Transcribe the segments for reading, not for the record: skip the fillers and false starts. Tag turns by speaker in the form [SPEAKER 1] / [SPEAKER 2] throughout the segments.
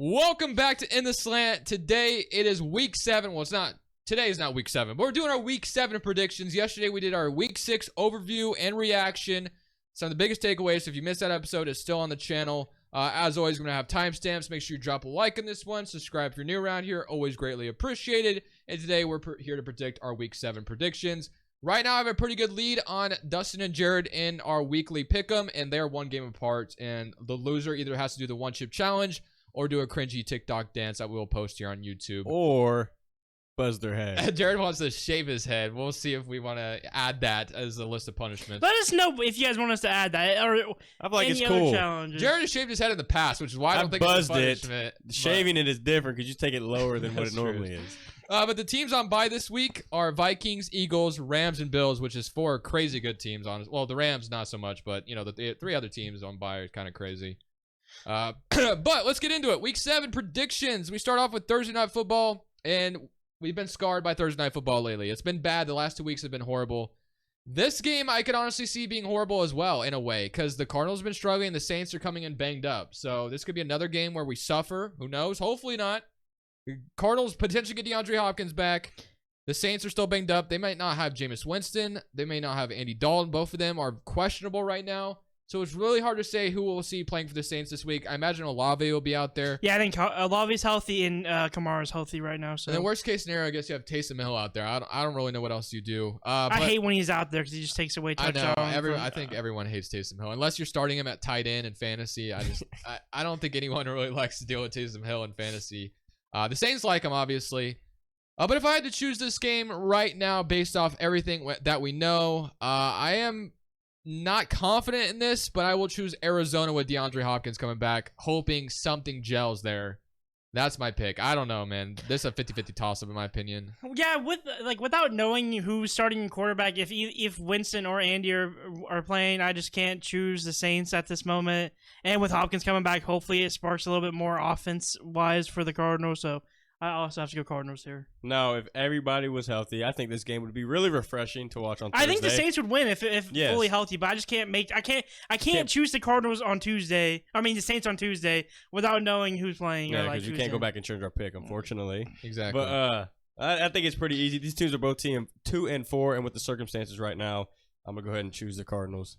[SPEAKER 1] Welcome back to In the Slant. Today it is week 7. Well, today is not week 7, but we're doing our week 7 predictions. Yesterday we did our week 6 overview and reaction. Some of the biggest takeaways. So if you missed that episode, it's still on the channel. As always, we're going to have timestamps. Make sure you drop a like on this one. Subscribe if you're new around here. Always greatly appreciated. And today we're here to predict our week 7 predictions. Right now I have a pretty good lead on Dustin and Jared in our weekly pick'em, and they're one game apart. And the loser either has to do the one chip challenge or do a cringy TikTok dance that we will post here on YouTube.
[SPEAKER 2] Or buzz their head.
[SPEAKER 1] Jared wants to shave his head. We'll see if we want to add that as a list of punishments.
[SPEAKER 3] Let us know if you guys want us to add that or
[SPEAKER 2] I feel like
[SPEAKER 3] any
[SPEAKER 2] it's
[SPEAKER 3] other
[SPEAKER 2] cool.
[SPEAKER 3] challenges.
[SPEAKER 1] Jared has shaved his head in the past, which is why I don't think it's a punishment.
[SPEAKER 2] Shaving it is different because you take it lower than what it
[SPEAKER 1] That's true.
[SPEAKER 2] normally is.
[SPEAKER 1] But the teams on bye this week are Vikings, Eagles, Rams, and Bills, which is 4 crazy good teams. Well, the Rams not so much, but you know the 3 other teams on bye are kind of crazy. But let's get into it. Week 7 predictions. We start off with Thursday Night Football, and we've been scarred by Thursday Night Football lately. It's been bad. The last 2 weeks have been horrible. This game I could honestly see being horrible as well in a way because the Cardinals have been struggling. The Saints are coming in banged up. So this could be another game where we suffer. Who knows? Hopefully not. The Cardinals potentially get DeAndre Hopkins back. The Saints are still banged up. They might not have Jameis Winston. They may not have Andy Dalton. Both of them are questionable right now. So it's really hard to say who we'll see playing for the Saints this week. I imagine Olave will be out there.
[SPEAKER 3] Yeah, I think Olave's healthy and Kamara's healthy right now. So
[SPEAKER 1] And then worst case scenario, I guess you have Taysom Hill out there. I don't really know what else you do.
[SPEAKER 3] I hate when he's out there because he just takes away touchdowns.
[SPEAKER 1] I know. I think everyone hates Taysom Hill. Unless you're starting him at tight end in fantasy. I don't think anyone really likes to deal with Taysom Hill in fantasy. The Saints like him, obviously. But if I had to choose this game right now based off everything that we know, I am not confident in this, but I will choose Arizona with DeAndre Hopkins coming back, hoping something gels there. That's my pick. I don't know, man. This is a 50-50 toss-up in my opinion.
[SPEAKER 3] Yeah, without knowing who's starting quarterback, if Winston or Andy are playing, I just can't choose the Saints at this moment. And with Hopkins coming back, hopefully it sparks a little bit more offense-wise for the Cardinals. So I also have to go Cardinals here.
[SPEAKER 2] No, if everybody was healthy, I think this game would be really refreshing to watch on Thursday.
[SPEAKER 3] I think the Saints would win if
[SPEAKER 2] Yes.
[SPEAKER 3] fully healthy, but I just can't choose the Cardinals on Tuesday. I mean the Saints on Tuesday without knowing who's playing.
[SPEAKER 2] Yeah, because you can't go back and change our pick, unfortunately.
[SPEAKER 1] Exactly.
[SPEAKER 2] But I think it's pretty easy. These teams are both 2 and 4, and with the circumstances right now, I'm gonna go ahead and choose the Cardinals.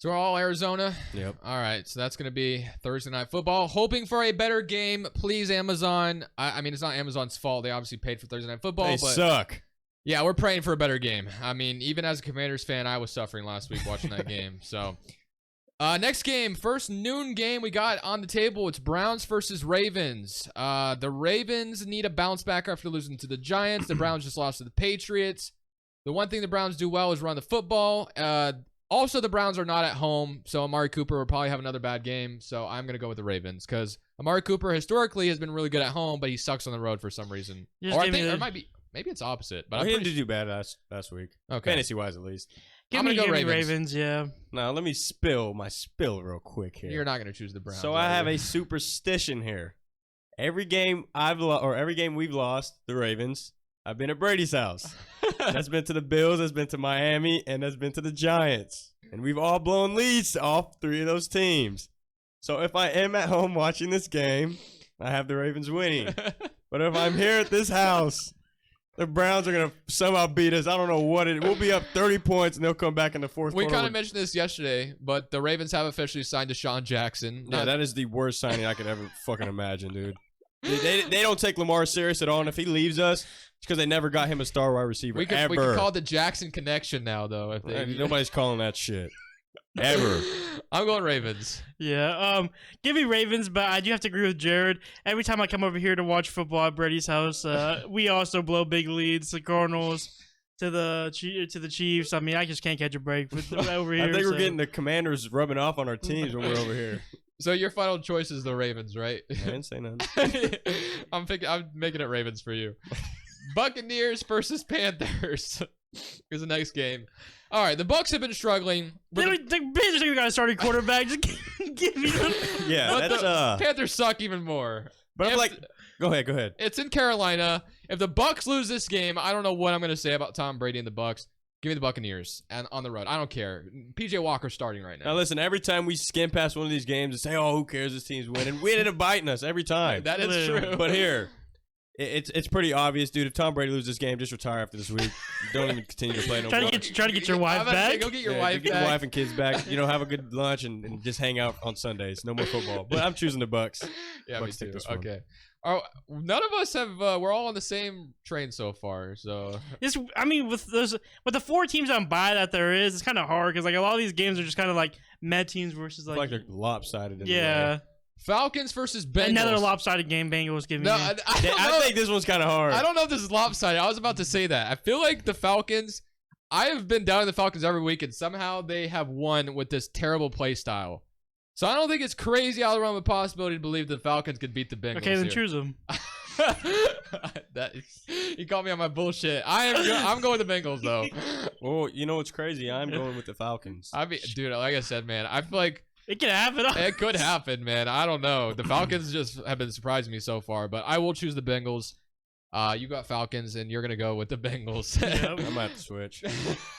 [SPEAKER 1] So we're all Arizona?
[SPEAKER 2] Yep.
[SPEAKER 1] All right, so that's going to be Thursday Night Football. Hoping for a better game. Please, Amazon. I mean, it's not Amazon's fault. They obviously paid for Thursday Night Football.
[SPEAKER 2] They
[SPEAKER 1] but
[SPEAKER 2] suck.
[SPEAKER 1] Yeah, we're praying for a better game. I mean, even as a Commanders fan, I was suffering last week watching that game. So, next game, first noon game we got on the table. It's Browns versus Ravens. The Ravens need a bounce back after losing to the Giants. The Browns just lost to the Patriots. The one thing the Browns do well is run the football. Also, the Browns are not at home, so Amari Cooper will probably have another bad game. So I'm going to go with the Ravens because Amari Cooper historically has been really good at home, but he sucks on the road for some reason. Or I think it might be, maybe it's opposite. But
[SPEAKER 2] he didn't do bad last week.
[SPEAKER 1] Okay.
[SPEAKER 2] Fantasy-wise, at least.
[SPEAKER 1] I'm going to go
[SPEAKER 3] Ravens, yeah.
[SPEAKER 2] Now, let me spill real quick here.
[SPEAKER 1] You're not going to choose the Browns.
[SPEAKER 2] So I have a superstition here. Every game every game we've lost, the Ravens, I've been at Brady's house. That's been to the Bills, that's been to Miami, and that's been to the Giants. And we've all blown leads off 3 of those teams. So if I am at home watching this game, I have the Ravens winning. But if I'm here at this house, the Browns are going to somehow beat us. I don't know what it. We'll be up 30 points, and they'll come back in the fourth quarter.
[SPEAKER 1] We kind of mentioned this yesterday, but the Ravens have officially signed Deshaun Jackson.
[SPEAKER 2] Yeah, that is the worst signing I could ever fucking imagine, dude. They don't take Lamar serious at all, and if he leaves us, it's because they never got him a star wide receiver
[SPEAKER 1] we could call it the Jackson connection now, though.
[SPEAKER 2] Nobody's calling that shit. Ever.
[SPEAKER 1] I'm going Ravens.
[SPEAKER 3] Yeah, give me Ravens, but I do have to agree with Jared. Every time I come over here to watch football at Brady's house, we also blow big leads. The Cardinals to the Chiefs. I mean, I just can't catch a break over here.
[SPEAKER 2] I think we're getting the Commanders rubbing off on our teams when we're over here.
[SPEAKER 1] So your final choice is the Ravens, right?
[SPEAKER 2] I didn't say nothing.
[SPEAKER 1] I'm making it Ravens for you. Buccaneers versus Panthers is the next game. All right, the Bucs have been struggling.
[SPEAKER 3] The Panthers even got a starting quarterback. Just give me them.
[SPEAKER 2] Yeah,
[SPEAKER 1] but
[SPEAKER 2] that's
[SPEAKER 1] the Panthers suck even more.
[SPEAKER 2] But I'm like, go ahead.
[SPEAKER 1] It's in Carolina. If the Bucs lose this game, I don't know what I'm going to say about Tom Brady and the Bucs. Give me the Buccaneers and on the road. I don't care. PJ Walker's starting right
[SPEAKER 2] Now
[SPEAKER 1] now.
[SPEAKER 2] listen, every time we skim past one of these games and say, "Oh, who cares? This team's winning," we ended up biting us every time.
[SPEAKER 1] That is true.
[SPEAKER 2] But here, it's pretty obvious, dude. If Tom Brady loses this game, just retire after this week. Don't even continue to play no
[SPEAKER 3] Try
[SPEAKER 2] more.
[SPEAKER 3] to get your wife
[SPEAKER 1] I'm about to say,
[SPEAKER 3] back.
[SPEAKER 1] go get your
[SPEAKER 2] Yeah,
[SPEAKER 1] wife
[SPEAKER 2] get
[SPEAKER 1] back.
[SPEAKER 2] your wife and kids back. Have a good lunch and just hang out on Sundays. No more football. But I'm choosing the Bucks.
[SPEAKER 1] Yeah,
[SPEAKER 2] Bucks
[SPEAKER 1] me
[SPEAKER 2] take
[SPEAKER 1] too.
[SPEAKER 2] this one.
[SPEAKER 1] Okay. Oh, none of us have. We're all on the same train so far. So
[SPEAKER 3] With the 4 teams on bye that there is, it's kind of hard because like a lot of these games are just kind of like med teams versus
[SPEAKER 2] I feel like they're lopsided. In a
[SPEAKER 3] yeah.
[SPEAKER 2] way.
[SPEAKER 1] Falcons versus Bengals.
[SPEAKER 3] Another lopsided game. Bengals giving
[SPEAKER 1] No,
[SPEAKER 3] me.
[SPEAKER 1] I don't know.
[SPEAKER 2] I think this one's kind of hard.
[SPEAKER 1] I don't know if this is lopsided. I was about to say that. I feel like the Falcons. I have been down on the Falcons every week, and somehow they have won with this terrible play style. So I don't think it's crazy out of the realm of possibility to believe the Falcons could beat the Bengals.
[SPEAKER 3] Okay, then
[SPEAKER 1] here.
[SPEAKER 3] choose them.
[SPEAKER 1] You caught me on my bullshit. I'm going with the Bengals though.
[SPEAKER 2] Well, you know what's crazy? I'm going with the Falcons.
[SPEAKER 1] I mean, dude, like I said, man, I feel like
[SPEAKER 3] It can happen.
[SPEAKER 1] it could happen, man. I don't know. The Falcons just have been surprising me so far, but I will choose the Bengals. You got Falcons, and you're gonna go with the Bengals.
[SPEAKER 3] Yep.
[SPEAKER 2] I might have to switch.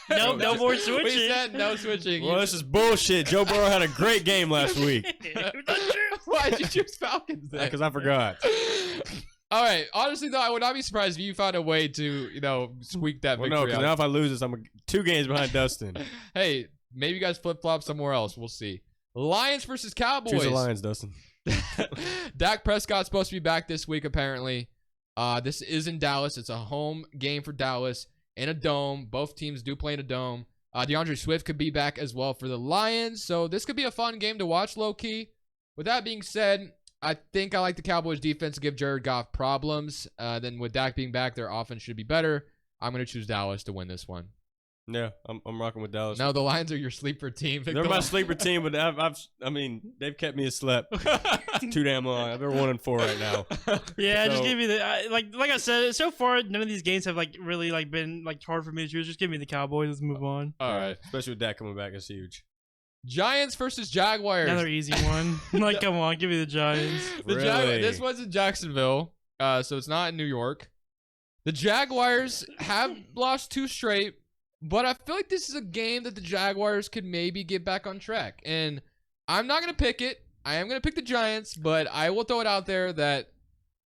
[SPEAKER 3] No more
[SPEAKER 1] We
[SPEAKER 3] switching.
[SPEAKER 1] said no switching.
[SPEAKER 2] Well, this is bullshit. Joe Burrow had a great game last week.
[SPEAKER 1] Why'd you choose Falcons then?
[SPEAKER 2] Because I forgot.
[SPEAKER 1] All right. Honestly, though, I would not be surprised if you found a way to, squeak that
[SPEAKER 2] Well,
[SPEAKER 1] victory
[SPEAKER 2] no, because
[SPEAKER 1] out.
[SPEAKER 2] now if I lose this, I'm 2 games behind Dustin.
[SPEAKER 1] Hey, maybe you guys flip-flop somewhere else. We'll see. Lions versus Cowboys.
[SPEAKER 2] Choose the Lions, Dustin.
[SPEAKER 1] Dak Prescott's supposed to be back this week, apparently. This is in Dallas. It's a home game for Dallas in a dome. Both teams do play in a dome. DeAndre Swift could be back as well for the Lions. So this could be a fun game to watch, low-key. With that being said, I think I like the Cowboys defense to give Jared Goff problems. Then with Dak being back, their offense should be better. I'm going to choose Dallas to win this one.
[SPEAKER 2] Yeah, I'm rocking with Dallas.
[SPEAKER 1] No, the Lions are your sleeper team.
[SPEAKER 2] They're my sleeper team, but they've kept me asleep too damn long. They're 1-4 right now.
[SPEAKER 3] Yeah, just
[SPEAKER 2] So-
[SPEAKER 3] give me the like I said. So far, none of these games have really been hard for me to choose. Just give me the Cowboys. Let's move on.
[SPEAKER 1] All right.
[SPEAKER 2] Especially with Dak coming back, it's huge.
[SPEAKER 1] Giants versus Jaguars.
[SPEAKER 3] Another easy one. Come on, give me the Giants.
[SPEAKER 2] Really?
[SPEAKER 1] This one's in Jacksonville, so it's not in New York. The Jaguars have lost 2 straight, but I feel like this is a game that the Jaguars could maybe get back on track. And I'm not going to pick it. I am going to pick the Giants, but I will throw it out there that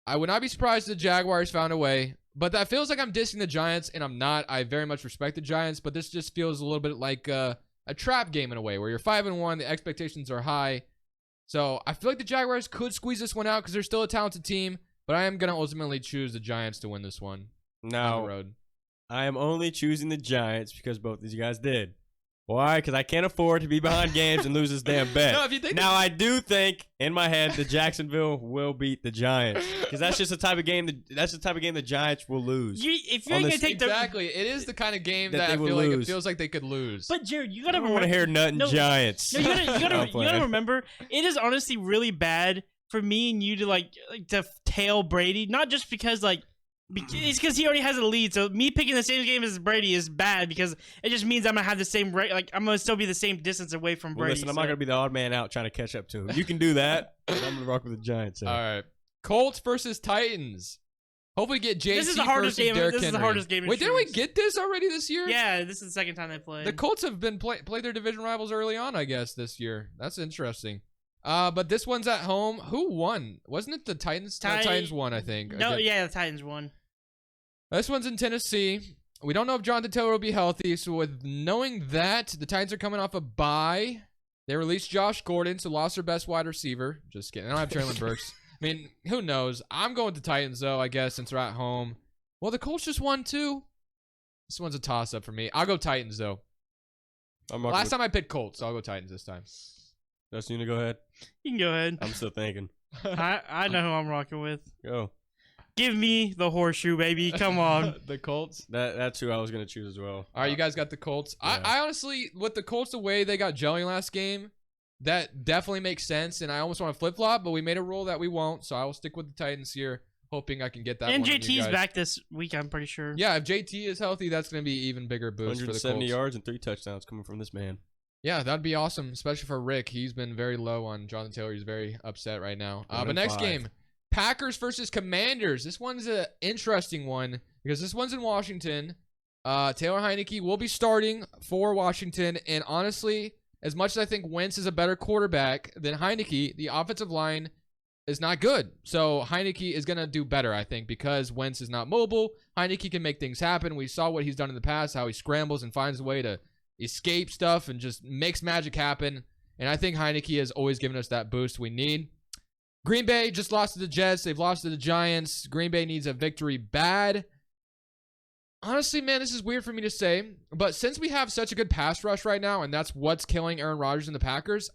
[SPEAKER 1] I would not be surprised if the Jaguars found a way. But that feels like I'm dissing the Giants, and I'm not. I very much respect the Giants, but this just feels a little bit like a trap game in a way where you're 5-1, the expectations are high. So I feel like the Jaguars could squeeze this one out because they're still a talented team, but I am going to ultimately choose the Giants to win this one on the
[SPEAKER 2] Now,
[SPEAKER 1] road.
[SPEAKER 2] I am only choosing the Giants because both these guys did. Why? Because I can't afford to be behind games and lose this damn bet.
[SPEAKER 1] No, if you think
[SPEAKER 2] Now, I do think in my head that Jacksonville will beat the Giants because that's just the type of game the Giants will lose.
[SPEAKER 3] If you're
[SPEAKER 2] On
[SPEAKER 3] gonna
[SPEAKER 2] this-
[SPEAKER 3] take the
[SPEAKER 1] exactly, it is the kind of game
[SPEAKER 2] That
[SPEAKER 1] that
[SPEAKER 2] they
[SPEAKER 1] I
[SPEAKER 2] will
[SPEAKER 1] feel like it
[SPEAKER 2] lose.
[SPEAKER 1] feels like they could lose.
[SPEAKER 3] but Jared, you
[SPEAKER 2] I
[SPEAKER 3] gotta
[SPEAKER 2] don't want to
[SPEAKER 3] remember.
[SPEAKER 2] hear nothing
[SPEAKER 3] No,
[SPEAKER 2] Giants.
[SPEAKER 3] No, you gotta
[SPEAKER 2] I'm playing.
[SPEAKER 3] remember. It is honestly really bad for me and you to to tail Brady, not just because it's because he already has a lead. So me picking the same game as Brady is bad because it just means I'm gonna have the same rate. I'm gonna still be the same distance away from
[SPEAKER 2] Well,
[SPEAKER 3] Brady.
[SPEAKER 2] listen, I'm not gonna be the odd man out trying to catch up to him. You can do that, but I'm gonna rock with the Giants. here.
[SPEAKER 1] All right, Colts versus Titans. Hopefully get JT
[SPEAKER 3] This is the hardest
[SPEAKER 1] versus
[SPEAKER 3] game.
[SPEAKER 1] Derrick
[SPEAKER 3] This is the
[SPEAKER 1] Henry.
[SPEAKER 3] hardest game in
[SPEAKER 1] Wait, didn't we
[SPEAKER 3] choose.
[SPEAKER 1] get this already this year?
[SPEAKER 3] Yeah, this is the second time they played.
[SPEAKER 1] The Colts have been played their division rivals early on, I guess, this year. That's interesting. But this one's at home. Who won? Wasn't it the Titans? No, Titans won, I think.
[SPEAKER 3] No,
[SPEAKER 1] Again.
[SPEAKER 3] yeah, the Titans won.
[SPEAKER 1] This one's in Tennessee. We don't know if Jonathan Taylor will be healthy. So with knowing that, the Titans are coming off a bye. They released Josh Gordon, so lost their best wide receiver. Just kidding. They don't have Traylon Burks. I mean, who knows? I'm going with the Titans, though, I guess, since they're at home. Well, the Colts just won, too. This one's a toss-up for me. I'll go Titans, though. Last time I picked Colts, so I'll go Titans this time.
[SPEAKER 2] Dustin, you go ahead.
[SPEAKER 3] You can go ahead.
[SPEAKER 2] I'm still thinking.
[SPEAKER 3] I know who I'm rocking with.
[SPEAKER 2] Go.
[SPEAKER 3] Give me the horseshoe, baby. Come on.
[SPEAKER 1] The Colts.
[SPEAKER 2] That's who I was gonna choose as well.
[SPEAKER 1] All right, you guys got the Colts.
[SPEAKER 2] Yeah.
[SPEAKER 1] I honestly, with the Colts, the way they got jelly last game, that definitely makes sense. And I almost want to flip-flop, but we made a rule that we won't. So I will stick with the Titans here, hoping I can get that
[SPEAKER 3] And
[SPEAKER 1] one. from you
[SPEAKER 3] JT's
[SPEAKER 1] guys.
[SPEAKER 3] back this week, I'm pretty sure.
[SPEAKER 1] Yeah, if JT is healthy, that's going to be even bigger boost for the
[SPEAKER 2] 170
[SPEAKER 1] Colts.
[SPEAKER 2] yards and 3 touchdowns coming from this man.
[SPEAKER 1] Yeah, that'd be awesome, especially for Rick. He's been very low on Jonathan Taylor. He's very upset right now. But next
[SPEAKER 2] 1-5.
[SPEAKER 1] game, Packers versus Commanders. This one's an interesting one because this one's in Washington. Taylor Heineke will be starting for Washington, and honestly, as much as I think Wentz is a better quarterback than Heineke, the offensive line is not good. So Heineke is going to do better, I think, because Wentz is not mobile. Heineke can make things happen. We saw what he's done in the past, how he scrambles and finds a way to escape stuff and just makes magic happen. And I think Heineke has always given us that boost we need. Green Bay just lost to the Jets. They've lost to the Giants. Green Bay needs a victory bad. Honestly, man, this is weird for me to say, but since we have such a good pass rush right now, and that's what's killing Aaron Rodgers and the Packers,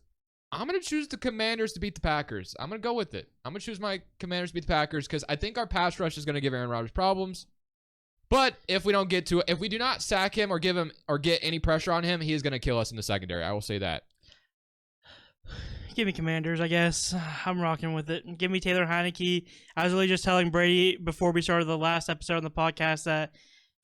[SPEAKER 1] I'm going to choose the Commanders to beat the Packers. I'm going to go with it. I'm going to choose my Commanders to beat the Packers because I think our pass rush is going to give Aaron Rodgers problems. But if we don't get to it, if we do not sack him or give him or get any pressure on him, he is going to kill us in the secondary. I will say that.
[SPEAKER 3] Give me Commanders, I guess. I'm rocking with it. Give me Taylor Heineke. I was really just telling Brady before we started the last episode on the podcast that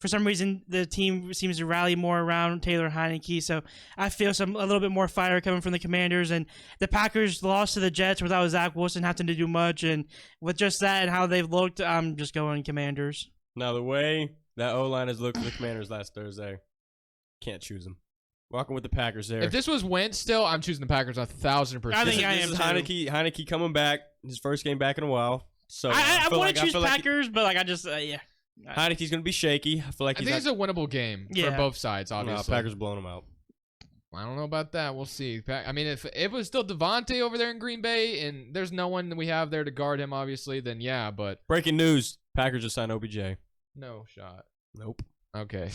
[SPEAKER 3] for some reason the team seems to rally more around Taylor Heineke. So I feel a little bit more fire coming from the Commanders. And the Packers lost to the Jets without Zach Wilson having to do much. And with just that and how they've looked, I'm just going Commanders.
[SPEAKER 2] Now, the way that O-line has looked for the Commanders last Thursday, can't choose them. Walking with the Packers there.
[SPEAKER 1] If this was Wentz still, I'm choosing the Packers 1,000%.
[SPEAKER 3] I think
[SPEAKER 2] This is Heineke coming back. His first game back in a while. So
[SPEAKER 3] I want to choose Packers, but I just, yeah.
[SPEAKER 2] Heineke's going to be shaky. I feel like
[SPEAKER 1] I think it's a winnable game for both sides, obviously.
[SPEAKER 2] No, Packers blowing them out.
[SPEAKER 1] I don't know about that. We'll see. I mean, if it was still Devontae over there in Green Bay and there's no one that we have there to guard him, obviously, then yeah, but...
[SPEAKER 2] Breaking news. Packers just signed OBJ.
[SPEAKER 1] No shot.
[SPEAKER 2] Nope.
[SPEAKER 1] Okay,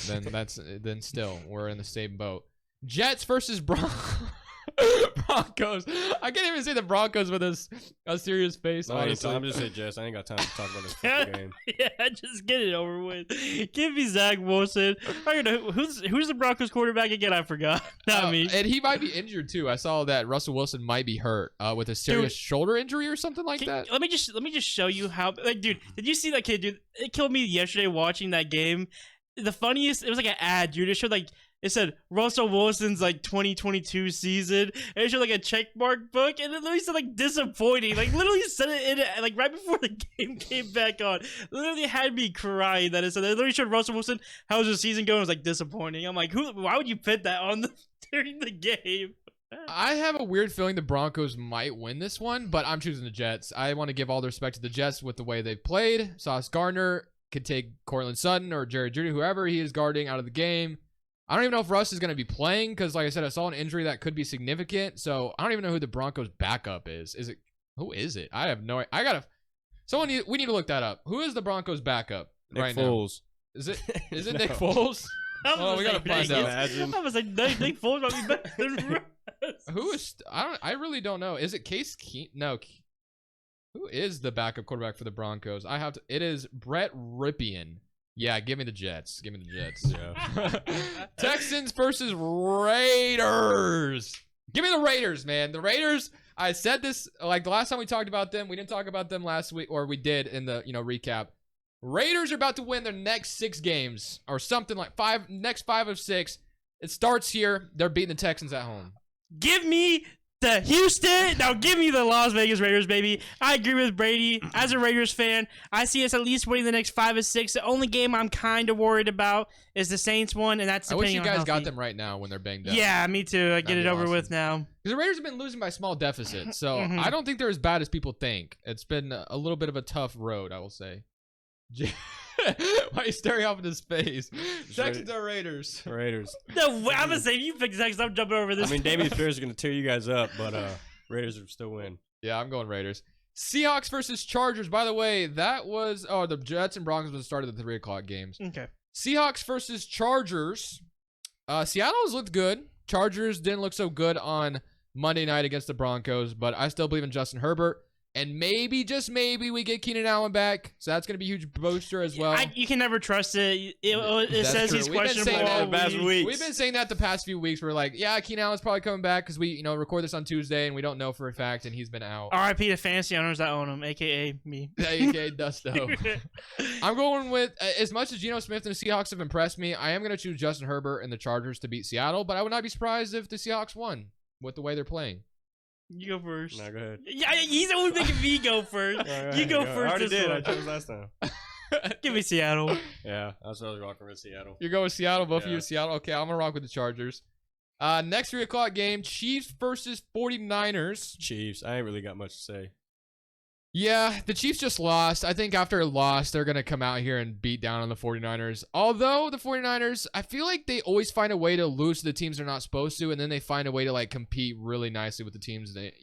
[SPEAKER 1] then still, we're in the same boat. Jets versus Broncos. I can't even say the Broncos with a serious face.
[SPEAKER 2] No, I'm just saying Jets. I ain't got time to talk about this fucking game.
[SPEAKER 3] Yeah, just get it over with. Give me Zach Wilson. Who's the Broncos quarterback again? I forgot. Not me.
[SPEAKER 1] And he might be injured too. I saw that Russell Wilson might be hurt with a serious shoulder injury or something like that.
[SPEAKER 3] Let me just show you how. Like, dude, did you see that kid? Dude, it killed me yesterday watching that game. The funniest, it was like an ad, dude. It showed like. It said Russell Wilson's like 2022 season, and it showed like a checkmark book, and it literally said like disappointing. Like literally said it in like right before the game came back on. Literally had me crying that it said. It literally showed Russell Wilson how's the season going. It was like disappointing. I'm like, why would you put that on during the game?
[SPEAKER 1] I have a weird feeling the Broncos might win this one, but I'm choosing the Jets. I want to give all the respect to the Jets with the way they've played. Sauce Gardner could take Cortland Sutton or Jerry Jeudy, whoever he is guarding, out of the game. I don't even know if Russ is going to be playing because, like I said, I saw an injury that could be significant. So I don't even know who the Broncos' backup is. Who is it? I have no idea. We need to look that up. Who is the Broncos' backup
[SPEAKER 2] Nick Foles.
[SPEAKER 1] Now? Is it Nick Foles?
[SPEAKER 3] Oh,
[SPEAKER 1] we gotta find out.
[SPEAKER 3] I was like, Nick Foles might be better than Russ.
[SPEAKER 1] Who is? I really don't know. Is it Case Keenum? No. Who is the backup quarterback for the Broncos? It is Brett Ripien. Yeah, give me the Jets. Yeah. Texans versus Raiders. Give me the Raiders, man. The Raiders, I said this like the last time we talked about them. We didn't talk about them last week, or we did in the recap. Raiders are about to win their next 6 games or something like next 5 of 6. It starts here. They're beating the Texans at home.
[SPEAKER 3] Give me the Houston. Now give me the Las Vegas Raiders, baby. I agree with Brady. As a Raiders fan, I see us at least winning the next 5 of 6. The only game I'm kind of worried about is the Saints one, and that's
[SPEAKER 1] I wish
[SPEAKER 3] depending
[SPEAKER 1] you
[SPEAKER 3] on
[SPEAKER 1] guys got
[SPEAKER 3] healthy.
[SPEAKER 1] them right now when they're banged up.
[SPEAKER 3] Yeah, me too. I get
[SPEAKER 1] That'd
[SPEAKER 3] it
[SPEAKER 1] be
[SPEAKER 3] over
[SPEAKER 1] awesome.
[SPEAKER 3] with now.
[SPEAKER 1] Because the Raiders have been losing by small deficits, so
[SPEAKER 3] Mhm.
[SPEAKER 1] I don't think they're as bad as people think. It's been a little bit of a tough road, I will say. Why are you staring off in his face? Texans or Raiders?
[SPEAKER 2] Raiders.
[SPEAKER 3] No, I'm gonna say if you pick the Texans, I'm jumping over this.
[SPEAKER 2] I mean, Damian Pierce is going to tear you guys up, but Raiders will still win.
[SPEAKER 1] Yeah, I'm going Raiders. Seahawks versus Chargers. By the way, that was the Jets and Broncos was the start of the 3 o'clock games.
[SPEAKER 3] Okay.
[SPEAKER 1] Seahawks versus Chargers. Seattle has looked good. Chargers didn't look so good on Monday night against the Broncos, but I still believe in Justin Herbert. And maybe, just maybe, we get Keenan Allen back. So that's going to be a huge booster as well.
[SPEAKER 3] You can never trust it. It says
[SPEAKER 1] true.
[SPEAKER 3] he's
[SPEAKER 1] We've been
[SPEAKER 3] questionable
[SPEAKER 1] saying that
[SPEAKER 3] all
[SPEAKER 2] the past
[SPEAKER 3] week.
[SPEAKER 2] week.
[SPEAKER 1] We've been saying that the past few weeks. We're like, yeah, Keenan Allen's probably coming back because we, record this on Tuesday and we don't know for a fact, and he's been out.
[SPEAKER 3] RIP to fantasy owners that own him, a.k.a. me.
[SPEAKER 1] AKA Dusto. I'm going with, as much as Geno Smith and the Seahawks have impressed me, I am going to choose Justin Herbert and the Chargers to beat Seattle, but I would not be surprised if the Seahawks won with the way they're playing.
[SPEAKER 3] You go first.
[SPEAKER 2] No, go ahead.
[SPEAKER 3] Yeah, he's always making me go first. You go first.
[SPEAKER 2] I already
[SPEAKER 3] this
[SPEAKER 2] did.
[SPEAKER 3] one.
[SPEAKER 2] I chose last time.
[SPEAKER 3] Give me Seattle.
[SPEAKER 2] Yeah, that's what I was rocking with Seattle.
[SPEAKER 1] You're going with Seattle. Both of you
[SPEAKER 2] Yeah.
[SPEAKER 1] with Seattle. Okay, I'm gonna rock with the Chargers. Next 3 o'clock game: Chiefs versus 49ers.
[SPEAKER 2] Chiefs. I ain't really got much to say.
[SPEAKER 1] Yeah, the Chiefs just lost. I think after a loss, they're going to come out here and beat down on the 49ers. Although the 49ers, I feel like they always find a way to lose to the teams they're not supposed to, and then they find a way to like compete really nicely with the teams that,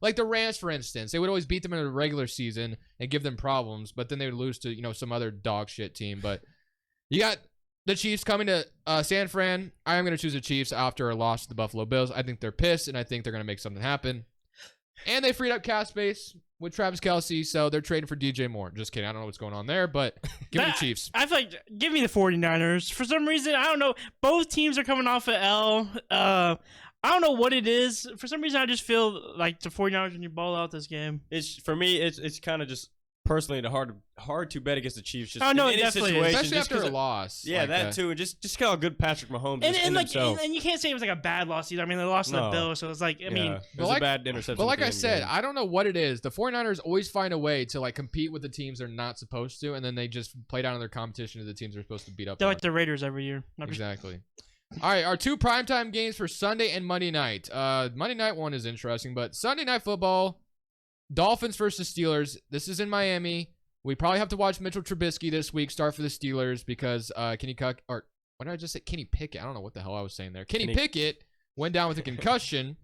[SPEAKER 1] like the Rams, for instance. They would always beat them in a regular season and give them problems, but then they would lose to, some other dog shit team. But you got the Chiefs coming to San Fran. I am going to choose the Chiefs after a loss to the Buffalo Bills. I think they're pissed, and I think they're going to make something happen. And they freed up cap space with Travis Kelce, so they're trading for DJ Moore. Just kidding. I don't know what's going on there, but give me the Chiefs.
[SPEAKER 3] I feel like, give me the 49ers. For some reason, I don't know. Both teams are coming off an L. I don't know what it is. For some reason, I just feel like the 49ers when you ball out this game.
[SPEAKER 2] It's for me. It's kind of just personally hard to bet against the Chiefs. Just
[SPEAKER 3] Oh, no,
[SPEAKER 2] in
[SPEAKER 3] it
[SPEAKER 2] any
[SPEAKER 3] definitely is.
[SPEAKER 2] situation,
[SPEAKER 1] Especially
[SPEAKER 2] just
[SPEAKER 1] after
[SPEAKER 2] 'cause
[SPEAKER 1] a loss.
[SPEAKER 2] Yeah,
[SPEAKER 1] like
[SPEAKER 2] that too, and just how good Patrick Mahomes is in
[SPEAKER 3] And
[SPEAKER 2] himself.
[SPEAKER 3] you can't say it was like a bad loss either. I mean, they lost to the
[SPEAKER 2] No.
[SPEAKER 3] Bills, so it's like, I mean,
[SPEAKER 2] it was a bad interception.
[SPEAKER 1] But like
[SPEAKER 2] at the
[SPEAKER 1] I
[SPEAKER 2] end of the
[SPEAKER 1] said,
[SPEAKER 2] game.
[SPEAKER 1] I don't know what it is. The 49ers always find a way to like compete with the teams they're not supposed to, and then they just play down their competition to the teams they're supposed to beat up
[SPEAKER 3] they're
[SPEAKER 1] on.
[SPEAKER 3] like the Raiders every year.
[SPEAKER 1] Exactly. All right, our 2 primetime games for Sunday and Monday night. Monday night one is interesting, but Sunday night football, Dolphins versus Steelers. This is in Miami. We probably have to watch Mitchell Trubisky this week start for the Steelers because Kenny Pickett? I don't know what the hell I was saying there. Kenny Pickett went down with a concussion,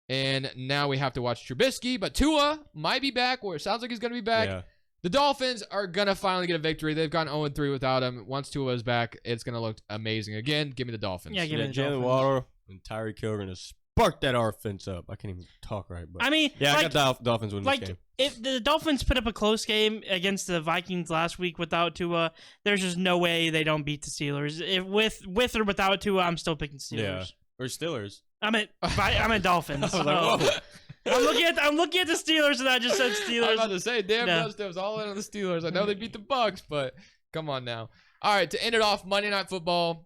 [SPEAKER 1] and now we have to watch Trubisky. But Tua might be back, or it sounds like he's going to be back.
[SPEAKER 2] Yeah.
[SPEAKER 1] The Dolphins are going to finally get a victory. They've gone 0-3 without him. Once Tua is back, it's going to look amazing again. Give me the Dolphins.
[SPEAKER 3] Yeah, give me the
[SPEAKER 2] Jalen
[SPEAKER 3] Dolphins.
[SPEAKER 2] Waddle and Tyreek Hill are gonna spark that offense up. I can't even talk right, but
[SPEAKER 3] I mean,
[SPEAKER 2] yeah,
[SPEAKER 3] like,
[SPEAKER 2] I got the Dolphins winning this game.
[SPEAKER 3] if the Dolphins put up a close game against the Vikings last week without Tua, there's just no way they don't beat the Steelers. If with or without Tua, I'm still picking Steelers.
[SPEAKER 2] Yeah, or Steelers.
[SPEAKER 3] I'm at Dolphins.
[SPEAKER 2] I was like, whoa.
[SPEAKER 3] I'm looking at the Steelers, and I just said
[SPEAKER 1] I was
[SPEAKER 3] Steelers.
[SPEAKER 1] about to say, damn,
[SPEAKER 3] No.
[SPEAKER 1] Dustin was all in on the Steelers. I know they beat the Bucks, but come on now. All right, to end it off, Monday Night Football.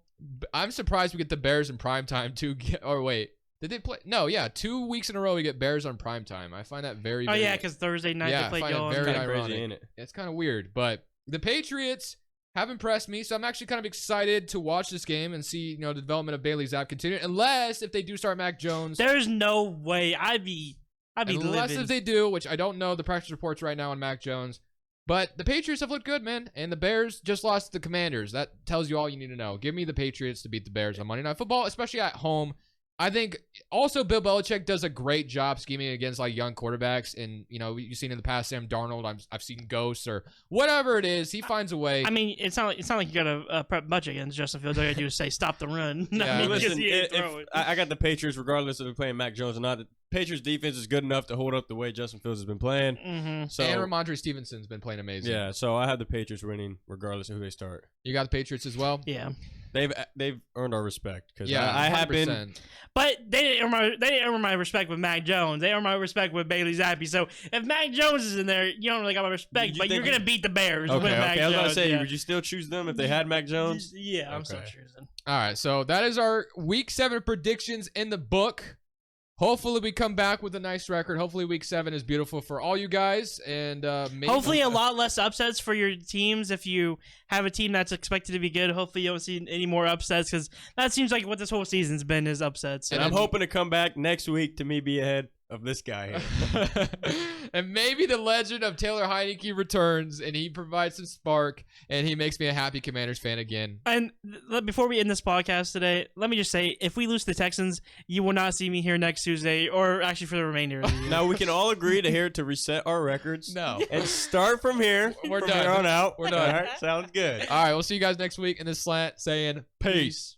[SPEAKER 1] I'm surprised we get the Bears in primetime too. Or wait, did they play? No, yeah, 2 weeks in a row we get Bears on primetime. I find that very,
[SPEAKER 3] Oh
[SPEAKER 1] very
[SPEAKER 3] yeah, because Thursday night
[SPEAKER 1] Yeah,
[SPEAKER 3] they play
[SPEAKER 1] I find it
[SPEAKER 3] Jones.
[SPEAKER 1] very
[SPEAKER 2] Kinda
[SPEAKER 1] ironic.
[SPEAKER 2] crazy, ain't it?
[SPEAKER 1] It's kind of weird, but the Patriots have impressed me, so I'm actually kind of excited to watch this game and see, the development of Bailey Zapp continue. Unless if they do start Mac Jones,
[SPEAKER 3] There's no way I'd be
[SPEAKER 1] unless
[SPEAKER 3] living.
[SPEAKER 1] if they do, which I don't know the practice reports right now on Mac Jones. But the Patriots have looked good, man, and the Bears just lost to the Commanders. That tells you all you need to know. Give me the Patriots to beat the Bears on Monday Night Football, especially at home. I think also Bill Belichick does a great job scheming against like young quarterbacks, and you've seen in the past Sam Darnold. I've seen ghosts or whatever it is. He finds a way.
[SPEAKER 3] I mean, it's not like you got to prep much against Justin Fields. All you got to do is say stop the run.
[SPEAKER 1] Yeah,
[SPEAKER 3] I mean,
[SPEAKER 1] but
[SPEAKER 3] because
[SPEAKER 2] Listen,
[SPEAKER 3] he ain't throw it.
[SPEAKER 2] I got the Patriots regardless of playing Mac Jones or not. The Patriots defense is good enough to hold up the way Justin Fields has been playing.
[SPEAKER 3] Mhm.
[SPEAKER 2] So
[SPEAKER 1] and Ramondre Stevenson's been playing amazing.
[SPEAKER 2] yeah, so I have the Patriots winning regardless of who they start.
[SPEAKER 1] You got the Patriots as well.
[SPEAKER 3] Yeah,
[SPEAKER 2] They've earned our respect because
[SPEAKER 1] Yeah,
[SPEAKER 2] I have been.
[SPEAKER 1] 100%.
[SPEAKER 3] but they didn't earn my respect with Mac Jones. They earned my respect with Bailey Zappi. So if Mac Jones is in there, you don't really got my respect.
[SPEAKER 2] You
[SPEAKER 3] But
[SPEAKER 2] think
[SPEAKER 3] you're gonna beat the Bears
[SPEAKER 2] Okay,
[SPEAKER 3] with Mac
[SPEAKER 2] okay. I was about to
[SPEAKER 3] Jones,
[SPEAKER 2] say,
[SPEAKER 3] yeah.
[SPEAKER 2] would you still choose them if they had Mac Jones?
[SPEAKER 3] Yeah, I'm still
[SPEAKER 2] Okay.
[SPEAKER 3] choosing.
[SPEAKER 1] All right, so that is our Week 7 predictions in the book. Hopefully we come back with a nice record. Hopefully Week 7 is beautiful for all you guys, and maybe
[SPEAKER 3] Hopefully a lot less upsets for your teams. If you have a team that's expected to be good, hopefully you don't see any more upsets, because that seems like what this whole season's been, is upsets.
[SPEAKER 2] And
[SPEAKER 3] So.
[SPEAKER 2] I'm hoping to come back next week to me be ahead of this guy here.
[SPEAKER 1] And maybe the legend of Taylor Heineke returns, and he provides some spark, and he makes me a happy Commanders fan again.
[SPEAKER 3] And before we end this podcast today, let me just say, if we lose to the Texans, you will not see me here next Tuesday, or actually for the remainder of the year.
[SPEAKER 2] Now we can all agree to reset our records.
[SPEAKER 1] No.
[SPEAKER 2] And start from here.
[SPEAKER 1] We're
[SPEAKER 2] from
[SPEAKER 1] done.
[SPEAKER 2] here on out.
[SPEAKER 1] We're done.
[SPEAKER 2] All right, sounds good.
[SPEAKER 1] All right, we'll see you guys next week in this slant saying peace.